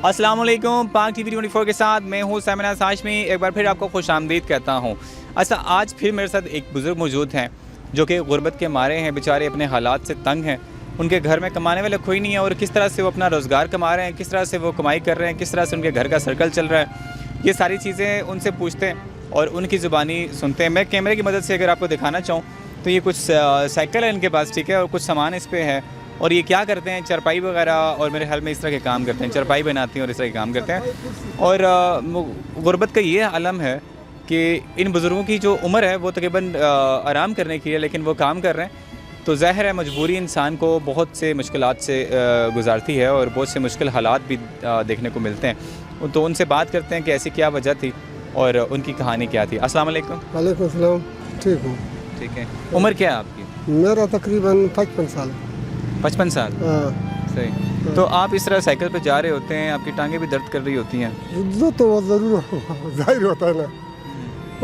अस्सलाम वालेकुम, पाक टीवी 24 के साथ मैं हूँ सैमिना हाशमी। एक बार फिर आपको खुशामदीद कहता हूँ। अच्छा, आज फिर मेरे साथ एक बुज़ुर्ग मौजूद हैं जो कि गुर्बत के मारे हैं, बेचारे अपने हालात से तंग हैं। उनके घर में कमाने वाला कोई नहीं है और किस तरह से वो अपना रोज़गार कमा रहे हैं, किस तरह से वो कमाई कर रहे हैं, किस तरह से उनके घर का सर्कल चल रहा है, ये सारी चीज़ें उनसे पूछते हैं और उनकी ज़ुबानी सुनते हैं। मैं कैमरे की मदद से अगर आपको दिखाना चाहूँ तो ये कुछ साइकिल है इनके पास, ठीक है, और कुछ सामान इस पर है। और ये क्या करते हैं, चरपाई वगैरह और मेरे ख्याल में इस तरह के काम करते हैं, चरपाई बनाती हैं और इस तरह के काम करते हैं। और गुर्बत का ये आलम है कि इन बुज़ुर्गों की जो उम्र है वो तकरीबन आराम करने की है, लेकिन वो काम कर रहे हैं। तो ज़ाहिर है मजबूरी इंसान को बहुत से मुश्किलात से गुजारती है और बहुत से मुश्किल हालात भी देखने को मिलते हैं। तो उनसे बात करते हैं कि ऐसी क्या वजह थी और उनकी कहानी क्या थी। अस्सलाम वालेकुम। वालेकुम सलाम। ठीक हूँ। ठीक है, उम्र क्या है आपकी? मेरा तकरीबन 55 साल। 55 साल? हाँ। सही। तो आप इस तरह साइकिल पे जा रहे होते हैं, आपकी टांगें भी दर्द कर रही होती हैं? वो तो वो ज़रूर जाहिर होता है ना।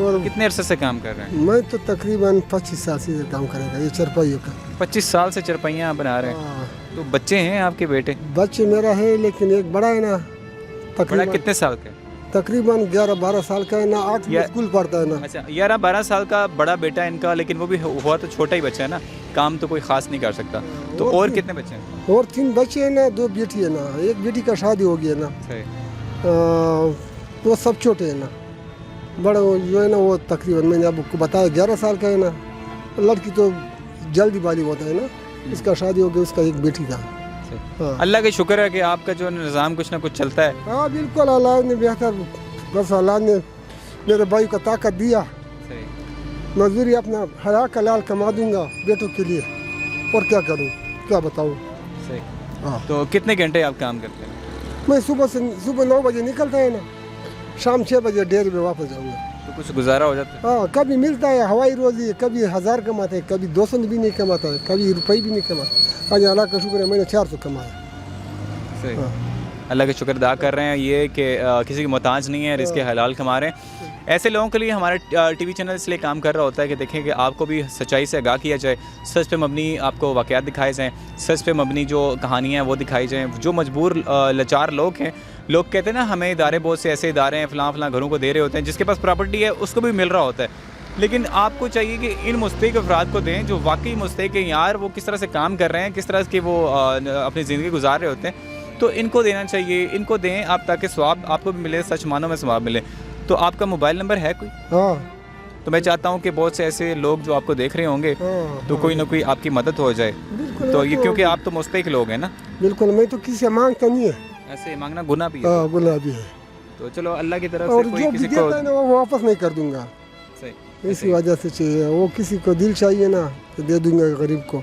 और कितने अरसे से काम कर रहे हैं? मैं तो तकरीबन 25 साल से काम करेगा ये चरपाइयों का। 25 साल से चरपाइयाँ बना रहे हैं। हाँ। तो बच्चे हैं आपके बेटे? बच्चे मेरा है लेकिन एक बड़ा है ना, बड़ा तकरीबन कितने साल का है? तकरीबन 11-12 साल का है ना, 8 में स्कूल पढ़ता है ना। अच्छा, 11-12 साल का बड़ा बेटा है इनका, लेकिन वो भी हुआ तो छोटा ही बच्चा है ना, काम तो कोई ख़ास नहीं कर सकता। तो और कितने बच्चे हैं? और 3 बच्चे हैं ना, 2 बेटी है ना, एक बेटी का शादी हो गया ना। वो सब छोटे हैं ना। बड़ा जो है ना वो तकरीबन मैंने आपको बताया 11 साल का है ना। लड़की तो जल्दी बाली होता है ना, इसका शादी हो गया, उसका एक बेटी का। हाँ। अल्लाह का शुक्र है कि आपका जो निज़ाम कुछ ना कुछ चलता है। हाँ बिल्कुल, अल्लाह ने बेहतर, बस अल्लाह ने मेरे भाई को ताकत दिया। मजदूरी अपना हरा का लाल कमा दूंगा बेटों के लिए, और क्या करूँ, क्या बताऊँ। सही। हाँ। तो कितने घंटे आप काम करते हैं? मैं सुबह 9 बजे निकलता है ना, शाम 6 बजे डेढ़ में वापस जाऊँगा। तो कुछ गुजारा हो जाता है? हाँ, कभी मिलता है हवाई रोजी, कभी 1000 कमाते हैं, कभी 200 भी नहीं कमाता है, कभी रुपये भी नहीं कमाता। आज अल्लाह का शुक्र है मैंने 400 कमाया। सही। हाँ। अल्लाह का शुक्र अदा कर रहे हैं ये कि किसी की मोहताज नहीं है, रिज़्क़ हलाल कमा रहे हैं। ऐसे लोगों के लिए हमारा टीवी चैनल इसलिए काम कर रहा होता है कि देखें कि आपको भी सच्चाई से आगाह किया जाए, सच पे मबनी आपको वाक़यात दिखाए जाएँ, सच पे मबनी जो कहानियाँ हैं वो दिखाई जाएँ। जो मजबूर लाचार लोग हैं, लोग कहते हैं ना हमें इदारे बहुत से ऐसे इदारे हैं फ़लाँ घरों को दे रहे होते हैं, जिसके पास प्रॉपर्टी है उसको भी मिल रहा होता है, लेकिन आपको चाहिए कि इन मुस्तहिक अफराद को दें जो वाकई मुस्तहिक हैं। यार वो किस तरह से काम कर रहे हैं, किस तरह की वो अपनी ज़िंदगी गुजार रहे होते हैं, तो इनको देना चाहिए, इनको दें आप, ताकि स्वाब आपको भी मिले, सच मानों में स्वाब मिले। तो आपका मोबाइल नंबर है कोई? हाँ। तो मैं चाहता हूँ कि बहुत से ऐसे लोग जो आपको देख रहे होंगे, हाँ। तो कोई ना कोई आपकी मदद हो जाए। तो ये क्योंकि आप तो मुस्तहिक लोग हैं ना। बिल्कुल, मैं तो किसी से मांगता नहीं है। ऐसे मांगना गुनाह भी है। हाँ, गुनाह भी है। तो चलो अल्लाह की तरफ और से कोई जो किसी भी को देता है ना वो वापस नहीं कर दूंगा। सही। इसी वजह से चाहिए, वो किसी को दिल चाहिए ना तो दे दूंगा गरीब को,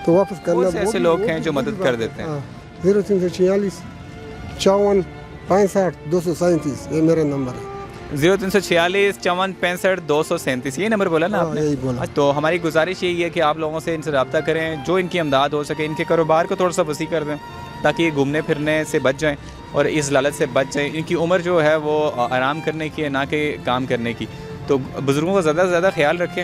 तो वापस करना। बहुत से ऐसे लोग हैं जो मदद कर देते हैं। 0346 54 65 237 ये मेरा नंबर है। 0346 54 65 237 ये नंबर बोला ना आपने? यही बोला। तो हमारी गुजारिश यही है कि आप लोगों से इनसे रब्ता करें, जो इनकी इमदाद हो सके, इनके कारोबार को थोड़ा सा वसी कर दें ताकि ये घूमने फिरने से बच जाएं और इस लालच से बच जाएं। इनकी उम्र जो है वो आराम करने की है, ना कि काम करने की। तो बुज़ुर्गों का ज़्यादा से ज़्यादा ख्याल रखें।